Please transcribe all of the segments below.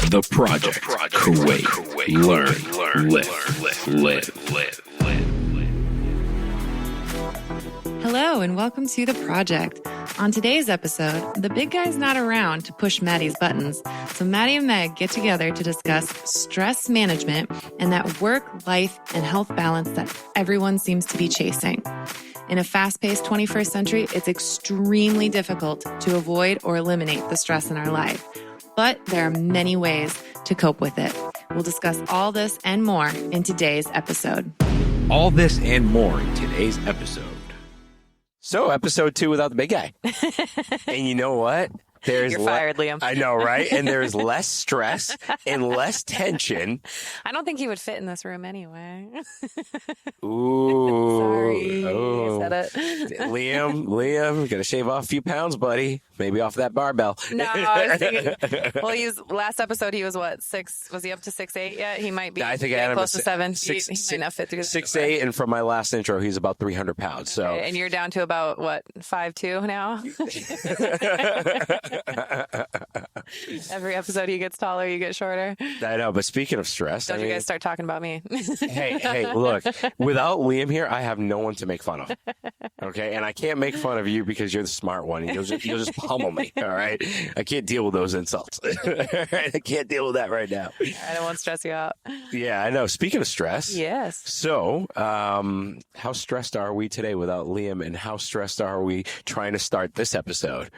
The Project. Kuwait. Learn. Live. Hello and welcome to The Project. On today's episode, the big guy's not around to push Maddie's buttons, so Maddie and Meg get together to discuss stress management and that work, life, and health balance that everyone seems to be chasing. In a fast-paced 21st century, it's extremely difficult to avoid or eliminate the stress in our life. But there are many ways to cope with it. We'll discuss all this and more in today's episode. All this and more in today's episode. So, episode 2 without the big guy. And you know what? You're fired, Liam. I know, right? And there's less stress and less tension. I don't think he would fit in this room anyway. Ooh. Sorry. Ooh. I said it. Liam, gotta shave off a few pounds, buddy. Maybe off that barbell. No, I was thinking, well, last episode he was what, 6? Was he up to 6'8" yet? He might be. I think I had him close to 7. He might not fit through 6'8", and from my last intro, he's about 300 pounds. So, okay, and you're down to about what, 5'2" now? Every episode he gets taller, you get shorter. I know, but speaking of stress, Don't you guys start talking about me? hey, look, without Liam here, I have no one to make fun of. Okay, and I can't make fun of you because you're the smart one. You'll just pummel me. All right, I can't deal with those insults. I can't deal with that right now. I don't want to stress you out. Yeah, I know. Speaking of stress, yes. So, how stressed are we today without Liam, and how stressed are we trying to start this episode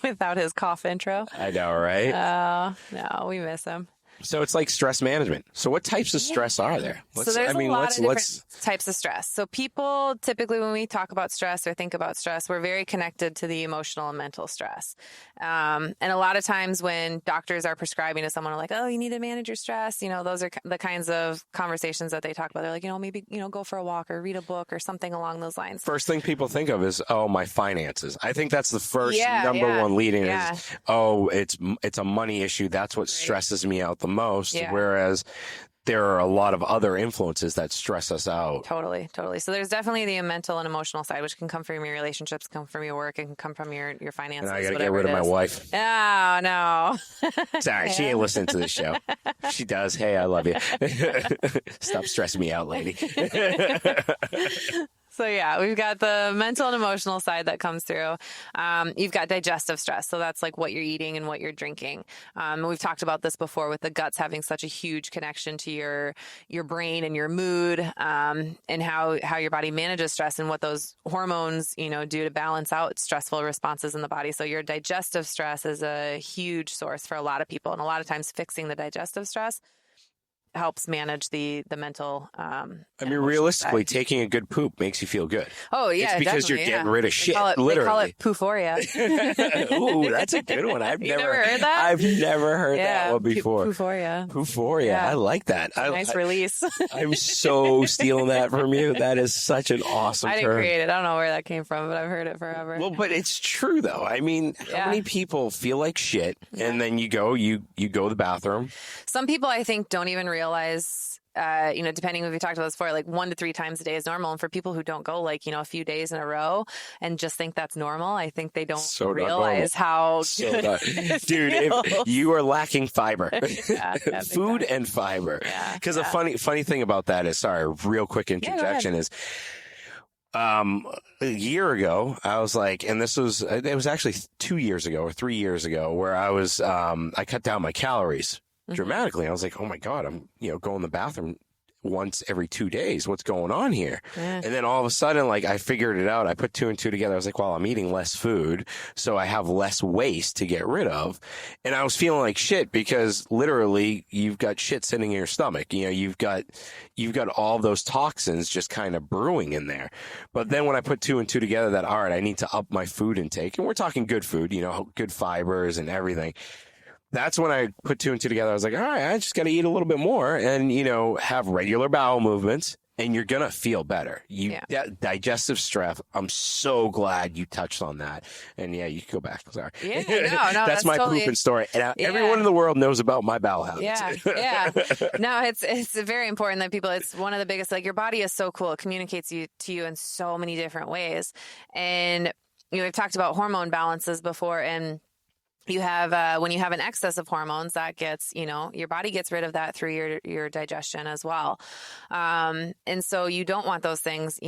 without his cough intro? I know, right? Oh, no, we miss him. So it's like stress management. So what types of stress are there? So there's a lot of different types of stress. So people typically, when we talk about stress or think about stress, we're very connected to the emotional and mental stress. And a lot of times when doctors are prescribing to someone like, oh, you need to manage your stress, those are the kinds of conversations that they talk about. They're like, maybe, go for a walk or read a book or something along those lines. First thing people think of is, oh, my finances. I think that's the first number one leading is, oh, it's a money issue. That's what stresses me out the most, whereas there are a lot of other influences that stress us out. Totally. So there's definitely the mental and emotional side, which can come from your relationships, come from your work, and can come from your finances. And I got to get rid of my wife. Oh, no. Sorry, she ain't listening to this show. She does. Hey, I love you. Stop stressing me out, lady. So yeah, we've got the mental and emotional side that comes through. You've got digestive stress. So that's like what you're eating and what you're drinking. We've talked about this before with the guts having such a huge connection to your brain and your mood, and how your body manages stress and what those hormones, do to balance out stressful responses in the body. So your digestive stress is a huge source for a lot of people. And a lot of times fixing the digestive stress helps manage the mental. Realistically, taking a good poop makes you feel good. Oh yeah, it's because you're getting rid of shit. Literally, they call it pooforia. Ooh, that's a good one. I've never heard that. I've never heard that one before. Pooforia. Yeah. I like that. Nice release. I'm so stealing that from you. That is such an awesome term. I didn't create it. I don't know where that came from, but I've heard it forever. Well, but it's true though. How many people feel like shit and then you go to the bathroom? Some people I think don't even realize, depending if we talked about this before, like 1 to 3 times a day is normal. And for people who don't go a few days in a row and just think that's normal, I think they don't realize how good it dude, if you are lacking fiber, food and fiber. Because a funny thing about that is, sorry, real quick interjection is, a year ago, I was like, and it was actually 2 years ago or 3 years ago where I cut down my calories dramatically. I was like, oh my God, I'm, going to the bathroom once every 2 days. What's going on here? And then all of a sudden, I figured it out. I put 2 and 2 together. I was like, well, I'm eating less food, so I have less waste to get rid of. And I was feeling like shit because literally you've got shit sitting in your stomach. You've got all those toxins just kind of brewing in there. But then when I put 2 and 2 together that, all right, I need to up my food intake, and we're talking good food, good fibers and everything. That's when I put 2 and 2 together. I was like, all right, I just got to eat a little bit more and, have regular bowel movements, and you're going to feel better. Digestive stress. I'm so glad you touched on that. And you can go back. Sorry. Yeah, no, that's my pooping story. And everyone in the world knows about my bowel habits. Yeah. No, it's very important that people, it's one of the biggest, your body is so cool. It communicates to you in so many different ways. And, we've talked about hormone balances before, and you have when you have an excess of hormones, that gets, your body gets rid of that through your digestion as well. And so you don't want those things,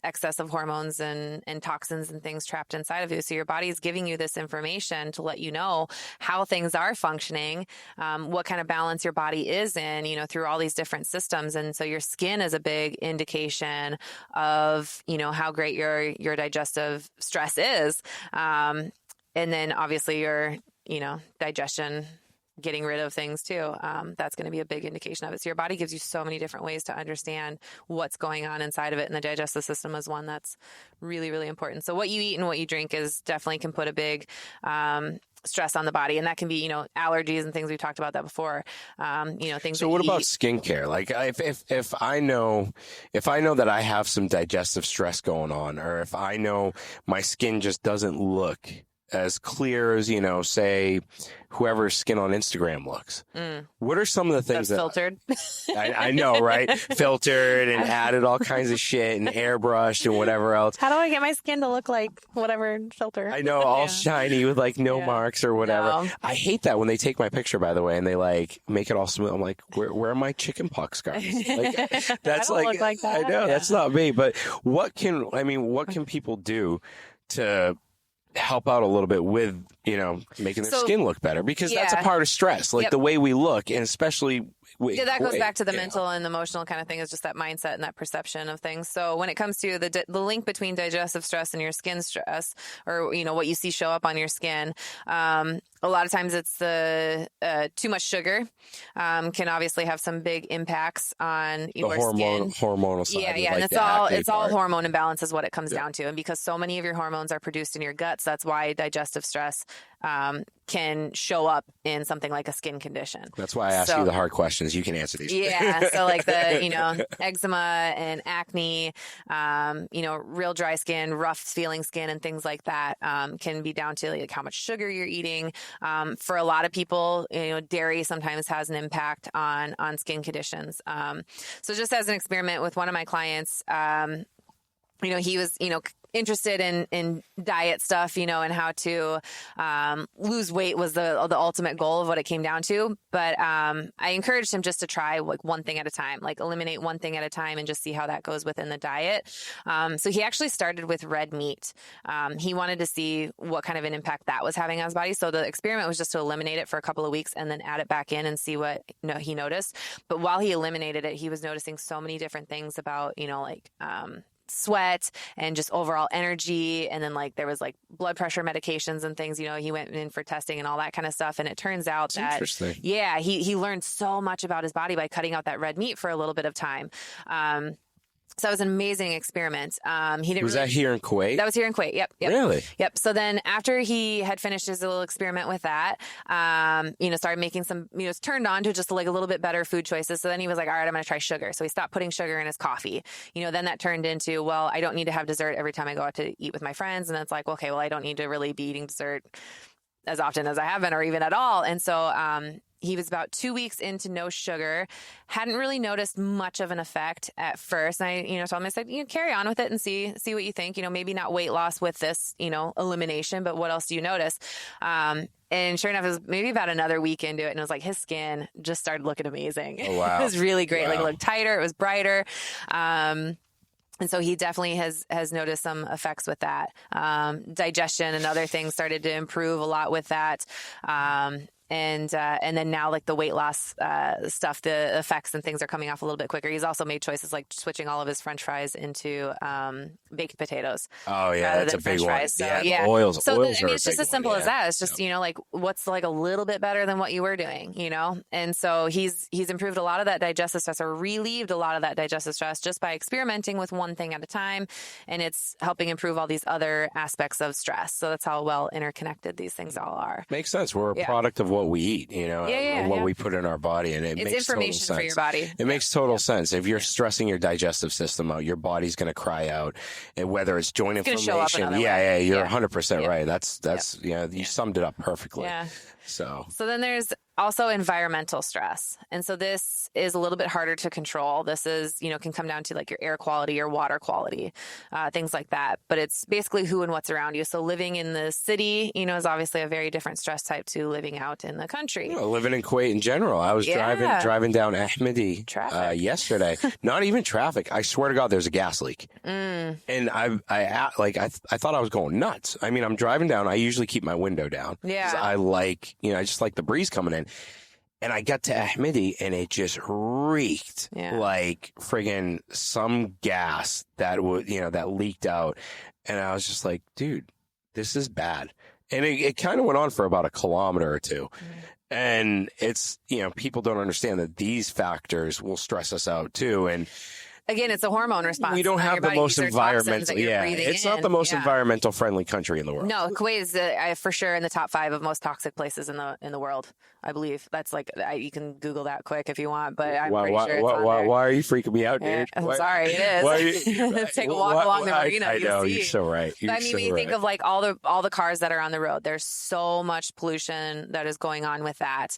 excess of hormones and toxins and things trapped inside of you. So your body is giving you this information to let you know how things are functioning, what kind of balance your body is in, through all these different systems. And so your skin is a big indication of, how great your digestive stress is. And then obviously your, digestion, getting rid of things too. That's going to be a big indication of it. So your body gives you so many different ways to understand what's going on inside of it. And the digestive system is one that's really, really important. So what you eat and what you drink definitely can put a big, stress on the body. And that can be, allergies and things. We've talked about that before. Things. So what about skincare? Like if I know that I have some digestive stress going on, or if I know my skin just doesn't look as clear as, say whoever's skin on Instagram looks. What are some of the things that's filtered? I know, right? Filtered and added all kinds of shit and airbrushed and whatever else. How do I get my skin to look like whatever filter? I know, all shiny with like no marks or whatever. No. I hate that when they take my picture, by the way, and they like make it all smooth. I'm like, where are my chicken pox scars? Like, that's I don't look like that. I know, that's not me. But what can people do to help out a little bit with, making their skin look better? Because that's a part of stress, like the way we look, and especially that goes back to the mental and emotional kind of thing, is just that mindset and that perception of things. So when it comes to the link between digestive stress and your skin stress, or what you see show up on your skin, a lot of times it's the too much sugar can obviously have some big impacts on your skin. Hormonal side. Yeah, and it's all hormone imbalance is what it comes down to. And because so many of your hormones are produced in your guts, that's why digestive stress can show up in something like a skin condition. That's why I asked you the hard questions. You can answer these. Yeah. So like the, eczema and acne, real dry skin, rough feeling skin and things like that, can be down to like how much sugar you're eating. For a lot of people, dairy sometimes has an impact on skin conditions. So just as an experiment with one of my clients, he was, interested in diet stuff, and how to lose weight was the ultimate goal of what it came down to. But I encouraged him just to try like one thing at a time, like eliminate one thing at a time and just see how that goes within the diet. So he actually started with red meat. He wanted to see what kind of an impact that was having on his body. So the experiment was just to eliminate it for a couple of weeks and then add it back in and see what he noticed. But while he eliminated it, he was noticing so many different things about, sweat and just overall energy. And then like there was like blood pressure medications and things, he went in for testing and all that kind of stuff. And it turns out he learned so much about his body by cutting out that red meat for a little bit of time. So it was an amazing experiment. That here in Kuwait? That was here in Kuwait. Yep. Really? Yep. So then after he had finished his little experiment with that, started making some, turned on to just like a little bit better food choices. So then he was like, all right, I'm going to try sugar. So he stopped putting sugar in his coffee. Then that turned into, well, I don't need to have dessert every time I go out to eat with my friends. And then it's like, okay, well, I don't need to really be eating dessert as often as I have been or even at all. And so, he was about 2 weeks into no sugar, hadn't really noticed much of an effect at first. And I, told him, I said, carry on with it and see what you think. Maybe not weight loss with this, elimination, but what else do you notice? And sure enough, it was maybe about another week into it. And it was like his skin just started looking amazing. Oh, wow. It was really great. Wow. Like it looked tighter. It was brighter. And so he definitely has noticed some effects with that. Digestion and other things started to improve a lot with that. And then now like the weight loss stuff, the effects and things are coming off a little bit quicker. He's also made choices like switching all of his French fries into baked potatoes. Oh yeah, that's a big one. So, yeah. Oils. So oils it's just as simple as that. It's just like what's like a little bit better than what you were doing, And so he's improved a lot of that digestive stress, or relieved a lot of that digestive stress just by experimenting with one thing at a time, and it's helping improve all these other aspects of stress. So that's how well interconnected these things all are. Makes sense. We're a product of what we eat, what we put in our body, and it's makes information total sense for your body. It makes total sense. If you're stressing your digestive system out, your body's going to cry out, and whether it's joint inflammation, you're 100% right. That's you summed it up perfectly. Yeah. So then there's Also environmental stress. And so this is a little bit harder to control. This is, can come down to like your air quality, your water quality, things like that. But it's basically who and what's around you. So living in the city, is obviously a very different stress type to living out in the country. Living in Kuwait in general. I was driving down Ahmadi yesterday. Not even traffic. I swear to God, there's a gas leak. And I thought I was going nuts. I mean, I'm driving down. I usually keep my window down. Yeah. I just like the breeze coming in. And I got to Ahmadi and it just reeked like friggin' some gas that that leaked out. And I was just like, dude, this is bad. And it kind of went on for about a kilometer or two. And it's, people don't understand that these factors will stress us out too. And again, it's a hormone response. We don't have the most environmental. It's not the most environmental friendly country in the world. No, Kuwait is for sure in the top 5 of most toxic places in the world. I believe that's you can Google that quick if you want, but I'm pretty sure it's on there. Why are you freaking me out, dude? I'm sorry, it is. Take a walk along the marina. I know you're so right. When you think of like all the cars that are on the road, there's so much pollution that is going on with that.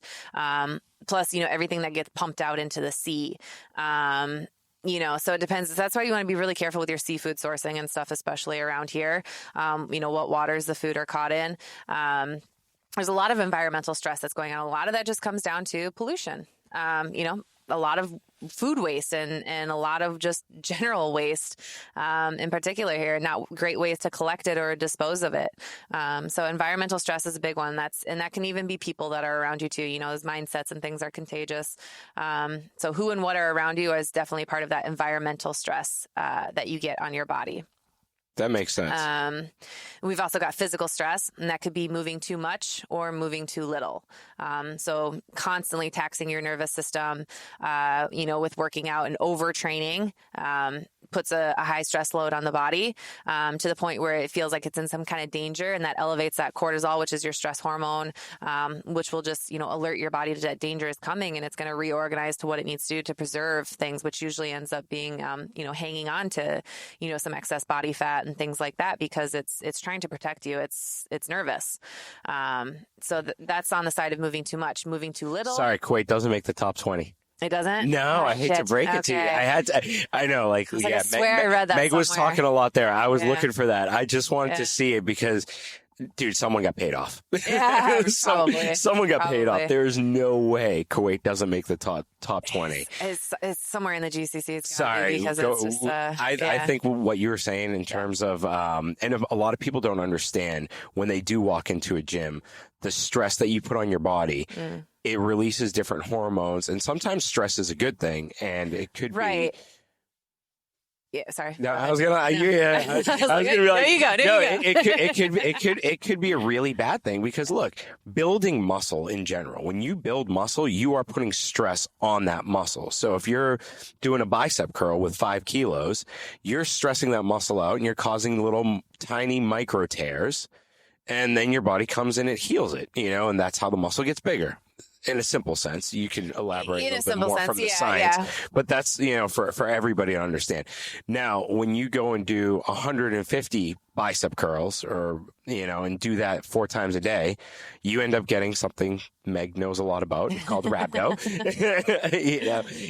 Plus, everything that gets pumped out into the sea. So it depends. That's why you want to be really careful with your seafood sourcing and stuff, especially around here. What waters the food are caught in. There's a lot of environmental stress that's going on. A lot of that just comes down to pollution. A lot of food waste and a lot of just general waste, in particular here, not great ways to collect it or dispose of it. So environmental stress is a big one. That can even be people that are around you too. Those mindsets and things are contagious. So who and what are around you is definitely part of that environmental stress, that you get on your body. That makes sense. We've also got physical stress, and that could be moving too much or moving too little. So constantly taxing your nervous system, with working out and overtraining, puts a high stress load on the body, to the point where it feels like it's in some kind of danger, and that elevates that cortisol, which is your stress hormone, which will just, alert your body that danger is coming, and it's going to reorganize to what it needs to do to preserve things, which usually ends up being, hanging on to, some excess body fat and things like that, because it's trying to protect you. It's nervous. So that's on the side of moving too much. Moving too little. Sorry, Kuwait doesn't make the top 20. It doesn't? No, I hate to break it to you. I know, I swear I read that Meg was somewhere. talking a lot there. I was looking for that. I just wanted to see it because, dude, someone got paid off. Yeah, probably. Someone got paid off. There's no way Kuwait doesn't make the top 20. It's somewhere in the GCC. Sorry. Because it's just, I think what you were saying in terms of, and a lot of people don't understand when they do walk into a gym, the stress that you put on your body. It releases different hormones, and sometimes stress is a good thing, and it could be. Yeah, sorry. No, I was gonna. I was gonna be like, it could be a really bad thing because look, building muscle in general. When you build muscle, you are putting stress on that muscle. So if you're doing a bicep curl with 5 kilos, you're stressing that muscle out, and you're causing little tiny micro tears, and then your body comes in and heals it. And that's how the muscle gets bigger. In a simple sense, you can elaborate a little bit more from the science, but that's, for everybody to understand. Now, when you go and do 150 bicep curls or, and do that 4 times a day, you end up getting something Meg knows a lot about called rhabdo.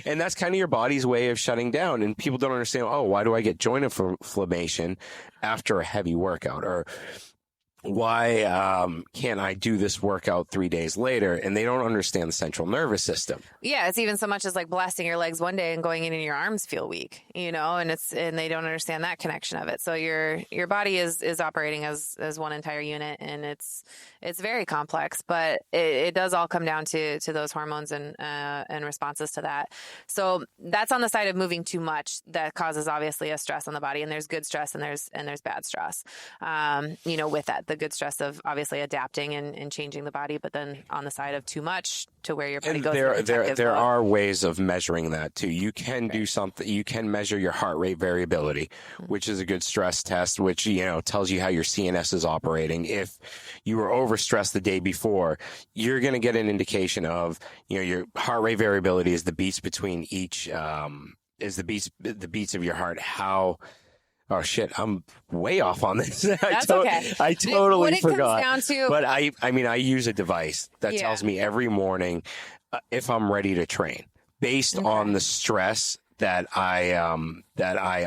And that's kind of your body's way of shutting down. And people don't understand, why do I get joint inflammation after a heavy workout? Or why can't I do this workout 3 days later? And they don't understand the central nervous system. Yeah, it's even so much as like blasting your legs one day and going in and your arms feel weak, and they don't understand that connection of it. So your body is operating as one entire unit, and it's very complex, but it does all come down to those hormones and responses to that. So that's on the side of moving too much. That causes obviously a stress on the body, and there's good stress and there's bad stress. With that. The good stress of obviously adapting and changing the body, but then on the side of too much to where your body goes. There are ways of measuring that too. You can do something. You can measure your heart rate variability, which is a good stress test, which tells you how your CNS is operating. If you were overstressed the day before, you're going to get an indication of your heart rate variability is the beats between each is the beats of your heart. How Oh shit, I'm way off on this. That's okay. I totally forgot. Comes down to, but I mean, I use a device that tells me every morning if I'm ready to train based on the stress that I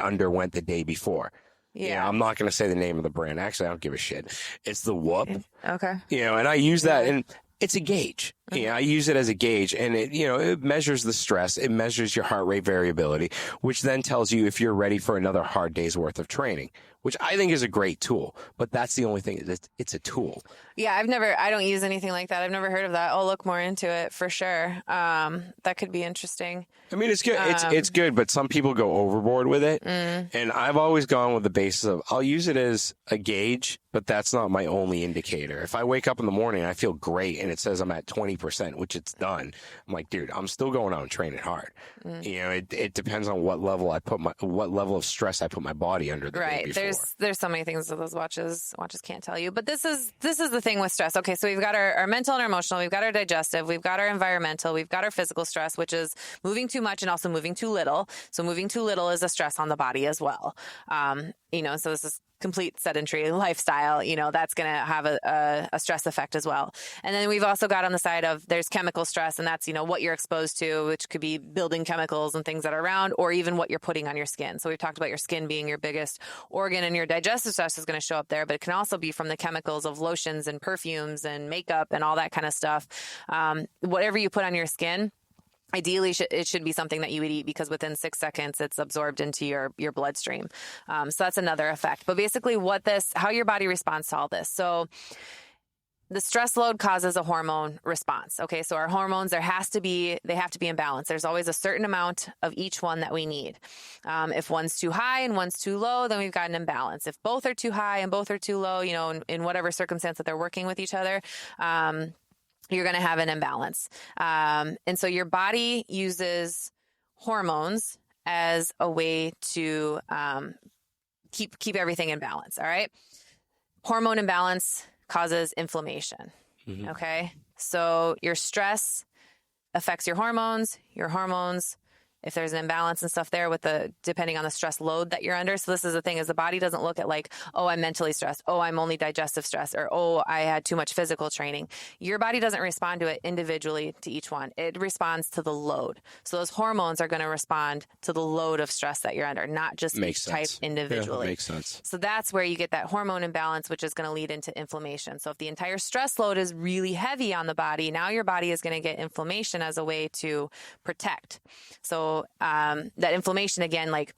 underwent the day before. Yeah, I'm not going to say the name of the brand. Actually, I don't give a shit. It's the Whoop. Okay. And I use that, and it's a gauge. I use it as a gauge, and it measures the stress. It measures your heart rate variability, which then tells you if you're ready for another hard day's worth of training, which I think is a great tool. But that's the only thing. It's a tool. Yeah, I don't use anything like that. I've never heard of that. I'll look more into it for sure. That could be interesting. I mean, it's good. It's good, but some people go overboard with it. And I've always gone with the basis of I'll use it as a gauge, but that's not my only indicator. If I wake up in the morning and I feel great and it says I'm at 20%, which it's done, I'm like, dude, I'm still going out and training hard. It depends on what level of stress I put my body under the day before. There's so many things that those watches can't tell you. But this is the thing with stress. Okay, so we've got our mental and our emotional, we've got our digestive, we've got our environmental, we've got our physical stress, which is moving too much and also moving too little. So moving too little is a stress on the body as well. So this is complete sedentary lifestyle, that's going to have a stress effect as well. And then we've also got on the side of there's chemical stress, and that's, what you're exposed to, which could be building chemicals and things that are around, or even what you're putting on your skin. So we've talked about your skin being your biggest organ, and your digestive stress is going to show up there, but it can also be from the chemicals of lotions and perfumes and makeup and all that kind of stuff. Whatever you put on your skin, ideally, it should be something that you would eat, because within 6 seconds, it's absorbed into your bloodstream. So that's another effect. But basically how your body responds to all this. So the stress load causes a hormone response. Okay. So our hormones, they have to be in balance. There's always a certain amount of each one that we need. If one's too high and one's too low, then we've got an imbalance. If both are too high and both are too low, in whatever circumstance that they're working with each other, you're going to have an imbalance. And so your body uses hormones as a way to keep everything in balance. All right. Hormone imbalance causes inflammation. Okay. So your stress affects your hormones, if there's an imbalance and stuff there depending on the stress load that you're under. So this is the thing, is the body doesn't look at like, oh, I'm mentally stressed. Oh, I'm only digestive stress, or, oh, I had too much physical training. Your body doesn't respond to it individually to each one. It responds to the load. So those hormones are going to respond to the load of stress that you're under, not just each type individually. Yeah, makes sense. So that's where you get that hormone imbalance, which is going to lead into inflammation. So if the entire stress load is really heavy on the body, now your body is going to get inflammation as a way to protect. So that inflammation, again, like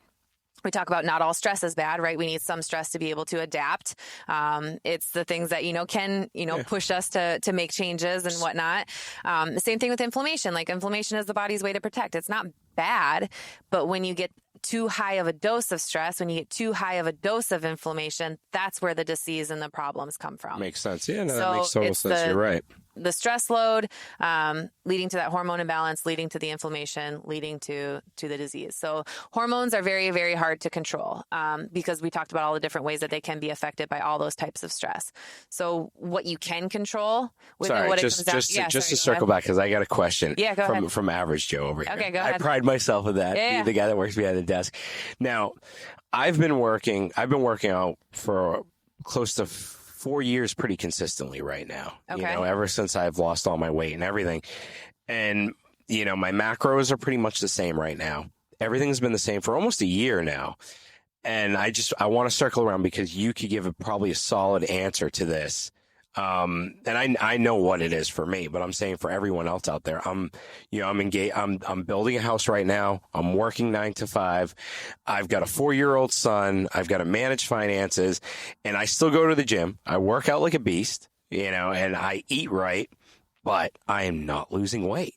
we talk about, not all stress is bad, right? We need some stress to be able to adapt. It's the things that, can push us to make changes and whatnot. The same thing with inflammation. Like, inflammation is the body's way to protect. It's not bad, but when you get too high of a dose of stress, when you get too high of a dose of inflammation, that's where the disease and the problems come from. Makes sense. Yeah, no, that makes total sense. You're right. The stress load, leading to that hormone imbalance, leading to the inflammation, leading to the disease. So hormones are very, very hard to control, because we talked about all the different ways that they can be affected by all those types of stress. So what you can control with just to circle back, because I got a question from Average Joe over here. Okay, go ahead. I pride myself in that. Yeah. The guy that works behind the desk. Now, I've been working out for close to 4 years pretty consistently right now, okay. Ever since I've lost all my weight and everything. And, my macros are pretty much the same right now. Everything's been the same for almost a year now. And I want to circle around, because you could give probably a solid answer to this. And I know what it is for me, but I'm saying for everyone else out there, I'm engaged. I'm building a house right now. I'm working 9 to 5. I've got a 4-year-old son. I've got to manage finances, and I still go to the gym. I work out like a beast, and I eat right, but I am not losing weight.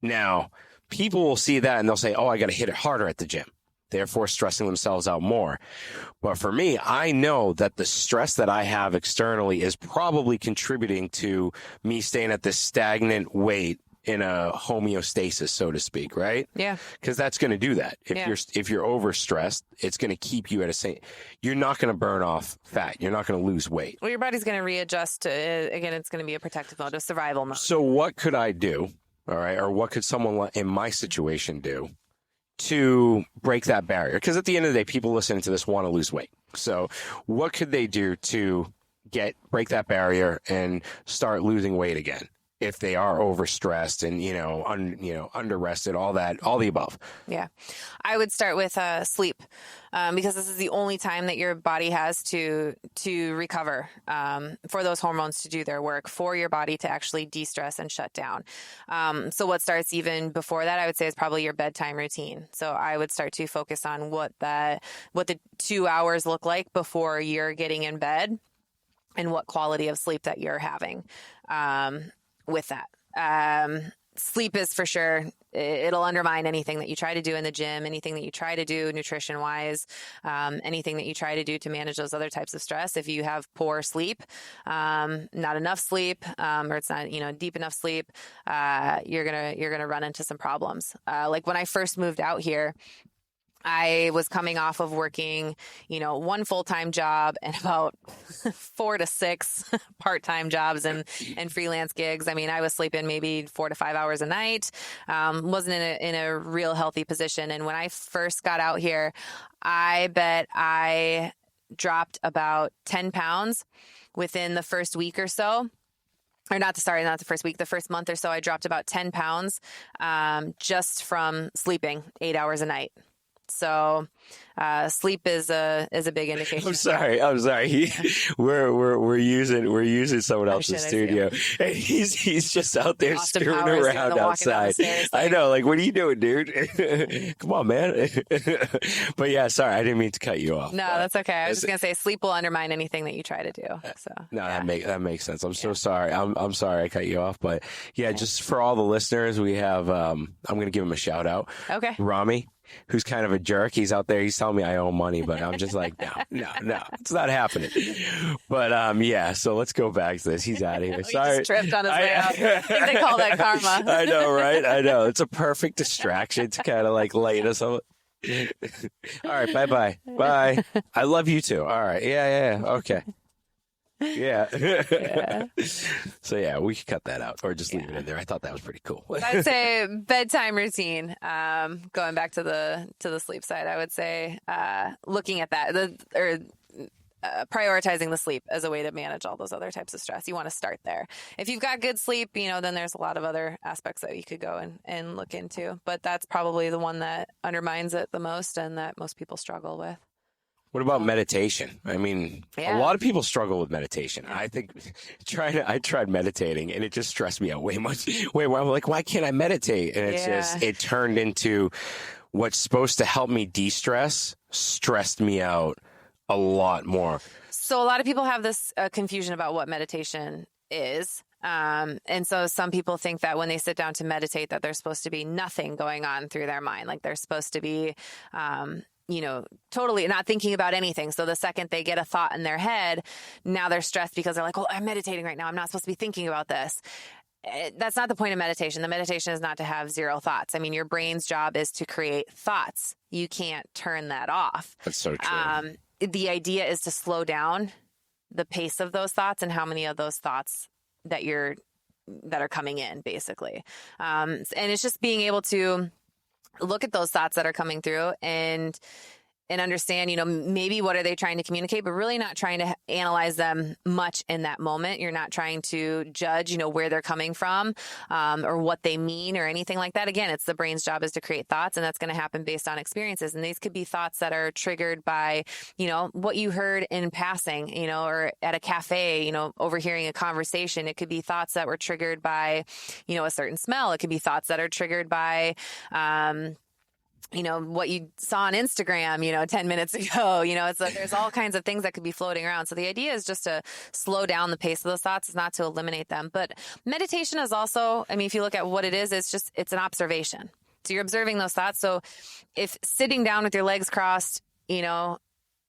Now, people will see that and they'll say, oh, I got to hit it harder at the gym, therefore stressing themselves out more. But for me, I know that the stress that I have externally is probably contributing to me staying at this stagnant weight in a homeostasis, so to speak, right? Yeah. Because that's going to do that. If you're overstressed, it's going to keep you at a same. You're not going to burn off fat. You're not going to lose weight. Well, your body's going to readjust. Again, it's going to be a protective mode, a survival mode. So what could I do? All right, or what could someone in my situation do? to break that barrier? Because at the end of the day, people listening to this want to lose weight. So what could they do to break that barrier and start losing weight again if they are overstressed and, under-rested, all the above? Yeah. I would start with sleep, because this is the only time that your body has to recover, for those hormones to do their work, for your body to actually de-stress and shut down. So what starts even before that, I would say, is probably your bedtime routine. So I would start to focus on what the 2 hours look like before you're getting in bed, and what quality of sleep that you're having with that. Sleep is for sure, it'll undermine anything that you try to do in the gym, anything that you try to do nutrition wise, anything that you try to do to manage those other types of stress. If you have poor sleep, not enough sleep, or it's not, deep enough sleep, you're going to run into some problems. Like when I first moved out here, I was coming off of working, one full-time job and about 4 to 6 part-time jobs and freelance gigs. I mean, I was sleeping maybe 4 to 5 hours a night. Wasn't in a real healthy position. And when I first got out here, I bet I dropped about 10 pounds within the first week or so. Or not the first week, the first month or so, I dropped about 10 pounds, just from sleeping 8 hours a night. So, sleep is a big indication. I'm sorry. We're using someone else's studio, and he's just out there screwing around outside. I know. Like, what are you doing, dude? Come on, man. But yeah, sorry, I didn't mean to cut you off. No, that's okay. I was just gonna say sleep will undermine anything that you try to do. So no, yeah. that makes sense. I'm so sorry. I'm sorry I cut you off, but yeah, just for all the listeners, we have. I'm gonna give him a shout out. Okay, Rami, who's kind of a jerk. He's out there. He's telling me I owe money, but I'm just like, no, it's not happening. But yeah, so let's go back to this. He's out of here. Sorry. He just tripped on his way out. I think they call that karma. I know, right? I know. It's a perfect distraction to kind of like light us up. All right, bye. Bye. I love you too. All right. Yeah. Okay. Yeah. So yeah, we could cut that out or just leave it in there. I thought that was pretty cool. I'd say bedtime routine. Going back to the sleep side, I would say looking at that prioritizing the sleep as a way to manage all those other types of stress. You want to start there. If you've got good sleep, then there's a lot of other aspects that you could go and look into. But that's probably the one that undermines it the most and that most people struggle with. What about meditation? I mean, a lot of people struggle with meditation. I think I tried meditating and it just stressed me out way more. I'm like, why can't I meditate? And it turned into what's supposed to help me de-stress, stressed me out a lot more. So a lot of people have this confusion about what meditation is. And so some people think that when they sit down to meditate that there's supposed to be nothing going on through their mind. Like they're supposed to be, totally not thinking about anything. So the second they get a thought in their head, now they're stressed because they're like, well, I'm meditating right now. I'm not supposed to be thinking about this. That's not the point of meditation. The meditation is not to have zero thoughts. I mean, your brain's job is to create thoughts. You can't turn that off. That's so true. The idea is to slow down the pace of those thoughts and how many of those thoughts that are coming in, basically. And it's just being able to look at those thoughts that are coming through and understand, maybe what are they trying to communicate, but really not trying to analyze them much in that moment. You're not trying to judge, where they're coming from, or what they mean or anything like that. Again, it's the brain's job is to create thoughts, and that's going to happen based on experiences. And these could be thoughts that are triggered by, what you heard in passing, or at a cafe, overhearing a conversation. It could be thoughts that were triggered by, a certain smell. It could be thoughts that are triggered by, what you saw on Instagram, 10 minutes ago, it's like there's all kinds of things that could be floating around. So the idea is just to slow down the pace of those thoughts, is not to eliminate them. But meditation is also, if you look at what it is, it's an observation. So you're observing those thoughts. So if sitting down with your legs crossed,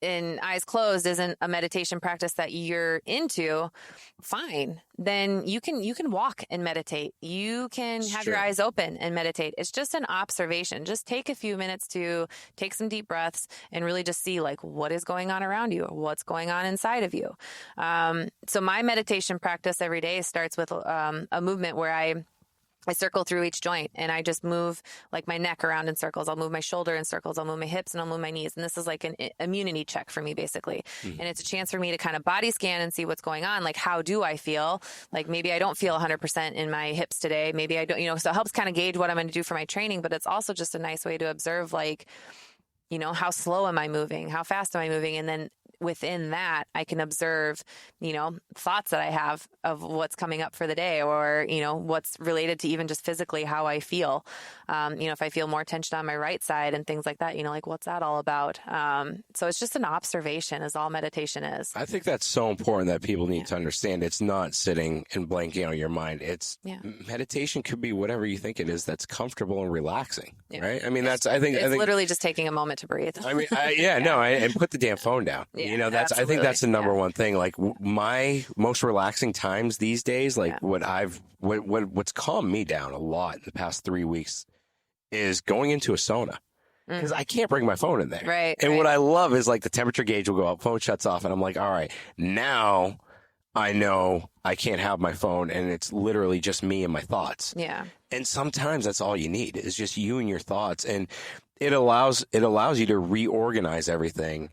and eyes closed isn't a meditation practice that you're into, fine. Then you can walk and meditate. You can have your eyes open and meditate. It's just an observation. Just take a few minutes to take some deep breaths and really just see like what is going on around you or what's going on inside of you. So my meditation practice every day starts with a movement where I I circle through each joint and I just move like my neck around in circles. I'll move my shoulder in circles. I'll move my hips and I'll move my knees. And this is like an immunity check for me, basically. And it's a chance for me to kind of body scan and see what's going on. Like, how do I feel? Like, maybe I don't feel 100% in my hips today. Maybe I don't, so it helps kind of gauge what I'm going to do for my training. But it's also just a nice way to observe, like, how slow am I moving? How fast am I moving? And then within that, I can observe, thoughts that I have of what's coming up for the day, or, what's related to even just physically how I feel. If I feel more tension on my right side and things like that, like, what's that all about? So it's just an observation is all meditation is. I think that's so important that people need to understand. It's not sitting and blanking out your mind. It's meditation could be whatever you think it is that's comfortable and relaxing, right? I mean, I think literally just taking a moment to breathe. I mean, and put the damn phone down. I think that's the number one thing. Like, my most relaxing times these days, like what's calmed me down a lot in the past 3 weeks is going into a sauna. Because I can't bring my phone in there. Right. And what I love is, like, the temperature gauge will go up, phone shuts off, and I'm like, all right, now I know I can't have my phone, and it's literally just me and my thoughts. Yeah. And sometimes that's all you need is just you and your thoughts. And it allows you to reorganize everything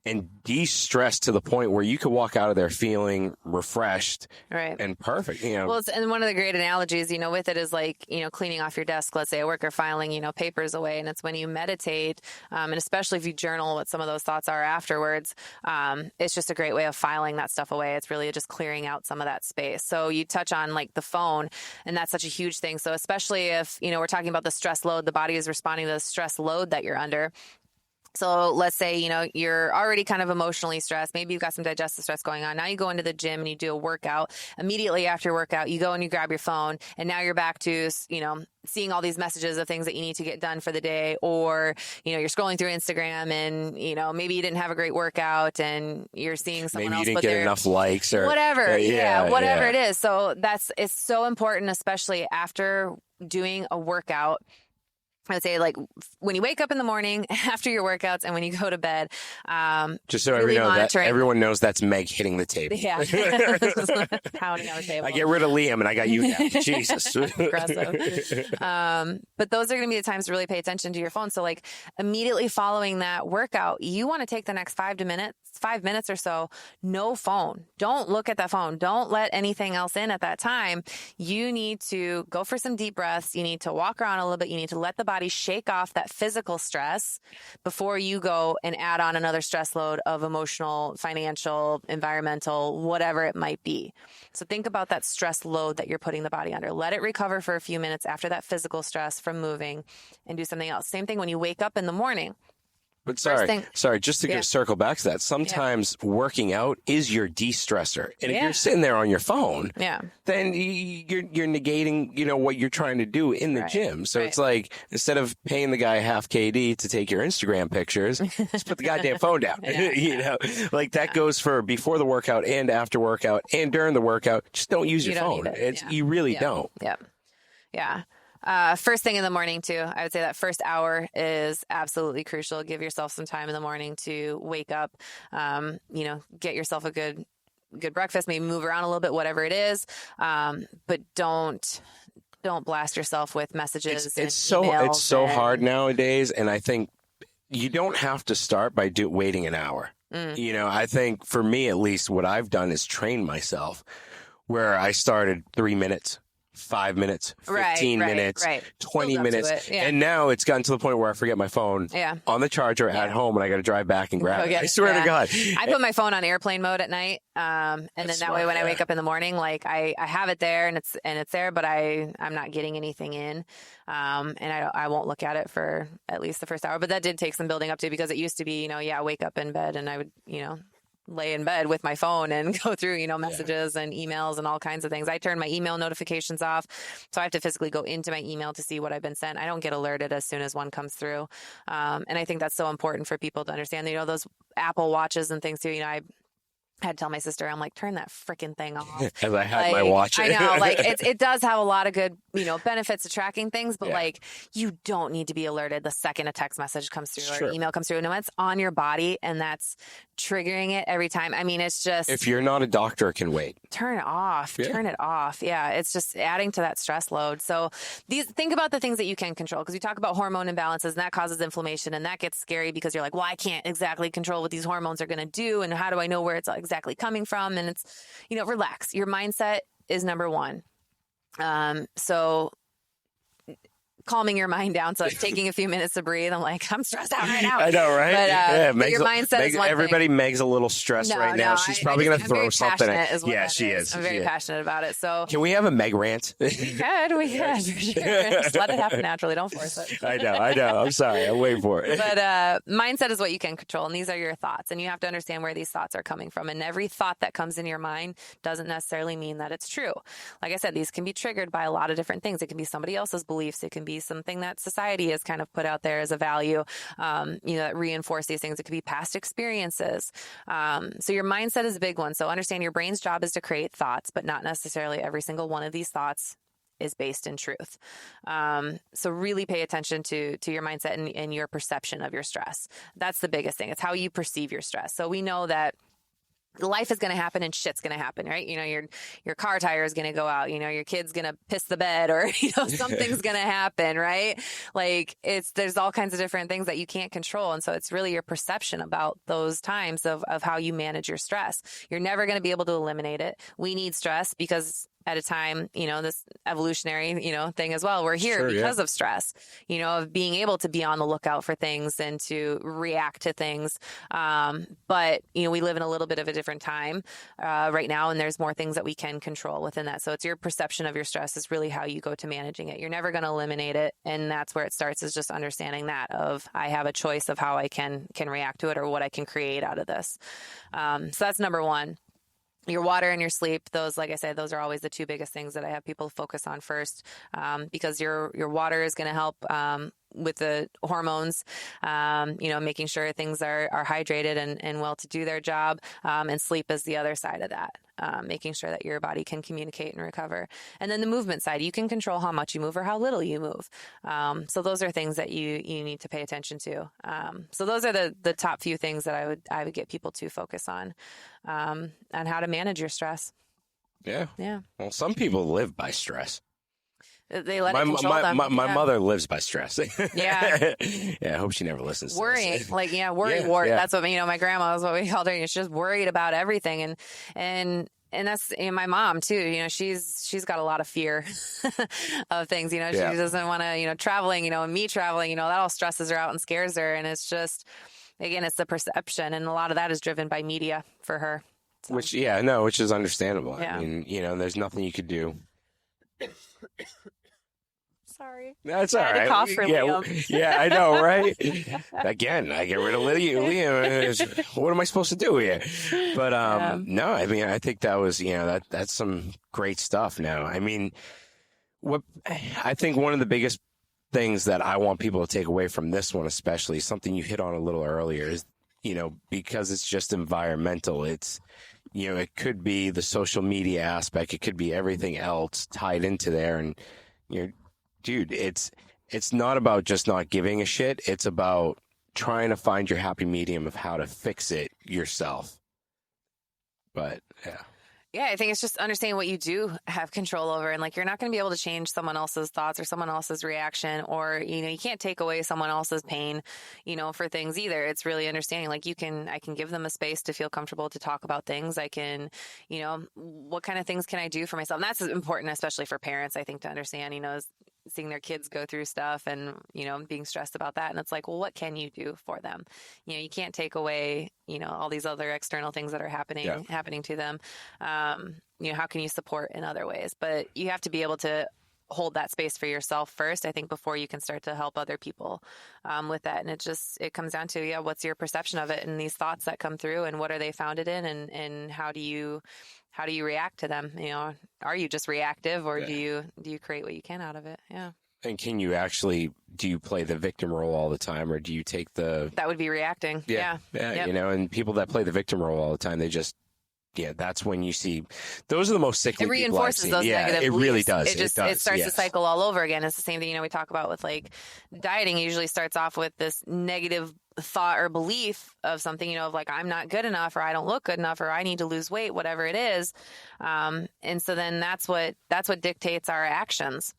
and de-stress to the point where you could walk out of there feeling refreshed and perfect. Well, and one of the great analogies, with it is like, cleaning off your desk, let's say at work, or filing, papers away. And it's when you meditate, and especially if you journal what some of those thoughts are afterwards, it's just a great way of filing that stuff away. It's really just clearing out some of that space. So you touch on like the phone, and that's such a huge thing. So especially if, we're talking about the stress load, the body is responding to the stress load that you're under. So let's say, you're already kind of emotionally stressed. Maybe you've got some digestive stress going on. Now you go into the gym and you do a workout. Immediately after your workout, you go and you grab your phone, and now you're back to, seeing all these messages of things that you need to get done for the day. Or, you're scrolling through Instagram and, maybe you didn't have a great workout and you're seeing someone else. Maybe you didn't get enough likes or whatever. Whatever it is. So it's so important, especially after doing a workout. I would say, like, when you wake up in the morning after your workouts and when you go to bed, just so really everyone knows that's Meg hitting the table. Yeah. Pounding on the table. I get rid of Liam and I got you now. Jesus. Aggressive. But those are going to be the times to really pay attention to your phone. So, like, immediately following that workout, you want to take the next 5 minutes or so, no phone. Don't look at that phone. Don't let anything else in at that time. You need to go for some deep breaths. You need to walk around a little bit. You need to let the body shake off that physical stress before you go and add on another stress load of emotional, financial, environmental, whatever it might be. So think about that stress load that you're putting the body under. Let it recover for a few minutes after that physical stress from moving, and do something else. Same thing when you wake up in the morning. But sorry, just to circle back to that, sometimes working out is your de-stressor. And if you're sitting there on your phone, then you're negating, what you're trying to do in the gym. So it's like, instead of paying the guy half KD to take your Instagram pictures, just put the goddamn phone down. That goes for before the workout and after workout and during the workout. Just don't use your phone. You really don't. Yep. Yeah. First thing in the morning too, I would say that first hour is absolutely crucial. Give yourself some time in the morning to wake up, get yourself a good breakfast, maybe move around a little bit, whatever it is. But don't blast yourself with messages. It's so hard nowadays. And I think you don't have to start by waiting an hour. I think for me, at least, what I've done is train myself where I started 3 minutes. 5 minutes, 15 minutes, 20 minutes. And now it's gotten to the point where I forget my phone on the charger at home and I got to drive back and grab it. I swear to God. I put my phone on airplane mode at night. And then that way when I wake up in the morning, like I have it there and it's there, but I'm not getting anything in. And I won't look at it for at least the first hour, but that did take some building up to, because it used to be, wake up in bed and I would, lay in bed with my phone and go through, messages and emails and all kinds of things. I turn my email notifications off. So I have to physically go into my email to see what I've been sent. I don't get alerted as soon as one comes through. And I think that's so important for people to understand, those Apple Watches and things too. I had to tell my sister, I'm like, turn that freaking thing off. As I had my watch. I know, like it does have a lot of good, benefits to tracking things, but like you don't need to be alerted the second a text message comes through or email comes through. No, it's on your body and that's triggering it every time. I mean, it's just. If you're not a doctor, it can wait. Turn it off. Yeah. Turn it off. Yeah. It's just adding to that stress load. So think about the things that you can control, because we talk about hormone imbalances and that causes inflammation, and that gets scary because you're like, well, I can't exactly control what these hormones are going to do. And how do I know where it's exactly coming from? And it's, relax. Your mindset is number one. So calming your mind down. So like taking a few minutes to breathe. I'm like, I'm stressed out right now. I know, right? But your mindset is one everybody thing. Meg's a little stressed right now. She's probably going to throw something at. Yeah, she is. I'm very passionate about it. So can we have a Meg rant? We could. Just let it happen naturally. Don't force it. I know. I'm sorry. I'm waiting for it. But mindset is what you can control, and these are your thoughts, and you have to understand where these thoughts are coming from. And every thought that comes in your mind doesn't necessarily mean that it's true. Like I said, these can be triggered by a lot of different things. It can be somebody else's beliefs. It can be something that society has kind of put out there as a value, that reinforce these things. It could be past experiences. So your mindset is a big one. So understand your brain's job is to create thoughts, but not necessarily every single one of these thoughts is based in truth. So really pay attention to your mindset and your perception of your stress. That's the biggest thing. It's how you perceive your stress. So we know that life is going to happen and shit's going to happen, right? Your car tire is going to go out, your kid's going to piss the bed, or, something's going to happen, right? Like there's all kinds of different things that you can't control. And so it's really your perception about those times of how you manage your stress. You're never going to be able to eliminate it. We need stress because at a time, this evolutionary, thing as well. We're here because of stress, of being able to be on the lookout for things and to react to things. But, we live in a little bit of a different time right now, and there's more things that we can control within that. So it's your perception of your stress is really how you go to managing it. You're never going to eliminate it. And that's where it starts, is just understanding that of I have a choice of how I can react to it or what I can create out of this. So that's number one. Your water and your sleep, those, like I said, those are always the two biggest things that I have people focus on first, because your water is going to help with the hormones, making sure things are hydrated and well to do their job. And sleep is the other side of that, making sure that your body can communicate and recover. And then the movement side, you can control how much you move or how little you move. So those are things that you need to pay attention to. So those are the top few things that I would get people to focus on how to manage your stress. Yeah. Yeah. Well, some people live by stress. They let it control them. My mother lives by stress. Yeah. Yeah. I hope she never listens to worrying, this. worry wart. Yeah. That's what, my grandma was what we called her. She's just worried about everything. And that's my mom too. She's got a lot of fear of things. She doesn't want to, traveling, and me traveling, that all stresses her out and scares her. And it's just, again, it's the perception. And a lot of that is driven by media for her. So. Which is understandable. Yeah. I mean, there's nothing you could do. Sorry. That's all right. Cough for Liam. Yeah, I know, right? Again, I get rid of Liam. What am I supposed to do here? But no, I mean, I think that was, that's some great stuff now. I mean, I think one of the biggest things that I want people to take away from this one, especially something you hit on a little earlier, is, because it's just environmental. It's, it could be the social media aspect. It could be everything else tied into there. And, dude, it's not about just not giving a shit. It's about trying to find your happy medium of how to fix it yourself. But yeah. Yeah, I think it's just understanding what you do have control over. And you're not going to be able to change someone else's thoughts or someone else's reaction, or, you can't take away someone else's pain, for things either. It's really understanding, I can give them a space to feel comfortable to talk about things. I can, what kind of things can I do for myself? And that's important, especially for parents, I think, to understand, seeing their kids go through stuff and, being stressed about that. And it's well, what can you do for them? You can't take away, all these other external things that are happening to them. How can you support in other ways? But you have to be able to hold that space for yourself first, I think, before you can start to help other people with that. And it comes down to, what's your perception of it and these thoughts that come through, and what are they founded in, and how do you react to them? Are you just reactive, or do you create what you can out of it? Yeah. And can you do you play the victim role all the time, or do you take that would be reacting? Yeah. Yep. And people that play the victim role all the time, they just yeah, that's when you see those are the most sickly. It reinforces those negative it beliefs. really does. It starts to cycle all over again. It's the same thing, we talk about with like dieting. It usually starts off with this negative thought or belief of something, of like, I'm not good enough, or I don't look good enough, or I need to lose weight, whatever it is. And so then that's what dictates our actions.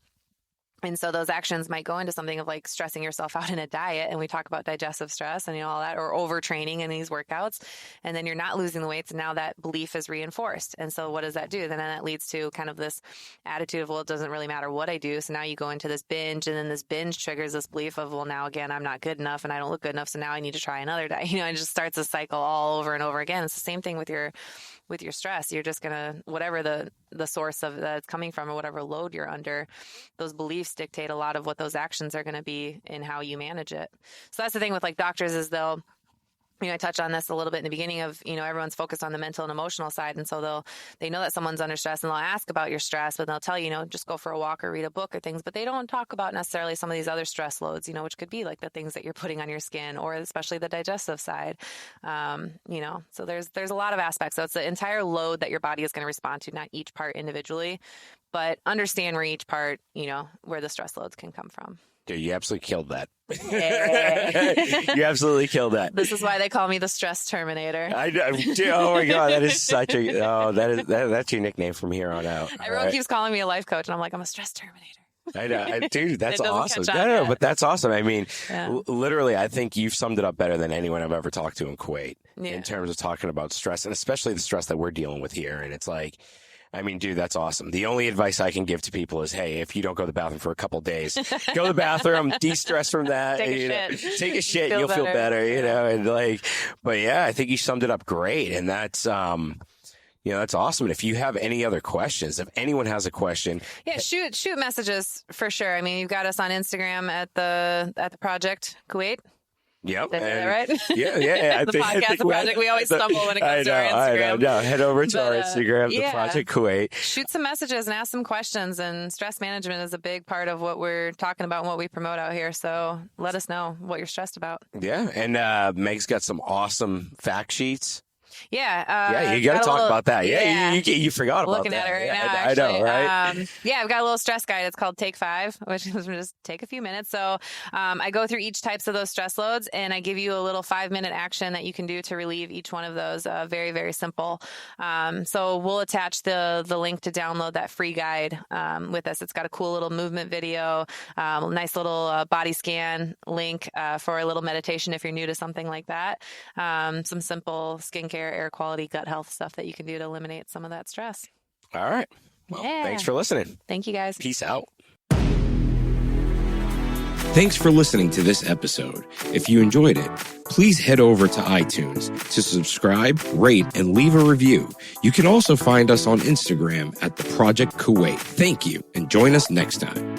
And so those actions might go into something of like stressing yourself out in a diet. And we talk about digestive stress and all that, or overtraining in these workouts. And then you're not losing the weights. And now that belief is reinforced. And so what does that do? Then that leads to kind of this attitude of, well, it doesn't really matter what I do. So now you go into this binge, and then this binge triggers this belief of, well, now again, I'm not good enough and I don't look good enough. So now I need to try another diet. It just starts a cycle all over and over again. It's the same thing with your stress. You're just going to, whatever the source of that's coming from, or whatever load you're under, those beliefs dictate a lot of what those actions are going to be and how you manage it. So that's the thing with like doctors is they'll, I touched on this a little bit in the beginning of, everyone's focused on the mental and emotional side. And so they know that someone's under stress, and they'll ask about your stress, but they'll tell you, just go for a walk or read a book or things, but they don't talk about necessarily some of these other stress loads, which could be like the things that you're putting on your skin, or especially the digestive side. So there's a lot of aspects. So it's the entire load that your body is going to respond to, not each part individually, but understand where each part, where the stress loads can come from. Dude, you absolutely killed that. You absolutely killed that. This is why they call me the stress terminator. Oh my God, that is such that's your nickname from here on out. Everyone keeps calling me a life coach, and I'm like, I'm a stress terminator. I know, dude, that's awesome. No, but that's awesome. I mean, literally, I think you've summed it up better than anyone I've ever talked to in Kuwait in terms of talking about stress, and especially the stress that we're dealing with here. And it's like, I mean, dude, that's awesome. The only advice I can give to people is, hey, if you don't go to the bathroom for a couple of days, go to the bathroom, de-stress from that. Take a shit, you'll feel better, and like, but yeah, I think you summed it up great. And that's, that's awesome. And if you have any other questions, if anyone has a question, shoot messages for sure. I mean, you've got us on Instagram at the Project Kuwait. Yep. Did I say that right? Yeah. The podcast, the project. We always stumble when it comes to our Instagram. I know. Head over to our Instagram, the Project Kuwait. Shoot some messages and ask some questions. And stress management is a big part of what we're talking about and what we promote out here. So let us know what you're stressed about. Yeah. And Meg's got some awesome fact sheets. Yeah. You got to talk about that. You forgot about that. Looking at it right now, I know, right? I've got a little stress guide. It's called Take 5, which is just take a few minutes. So I go through each types of those stress loads, and I give you a little 5-minute action that you can do to relieve each one of those. Very, very simple. So we'll attach the link to download that free guide with us. It's got a cool little movement video, nice little body scan link for a little meditation if you're new to something like that. Some simple skincare, air quality, gut health stuff that you can do to eliminate some of that stress. All right. Well, thanks for listening. Thank you, guys. Peace out. Thanks for listening to this episode. If you enjoyed it, please head over to iTunes to subscribe, rate, and leave a review. You can also find us on Instagram at the Project Kuwait. Thank you, and join us next time.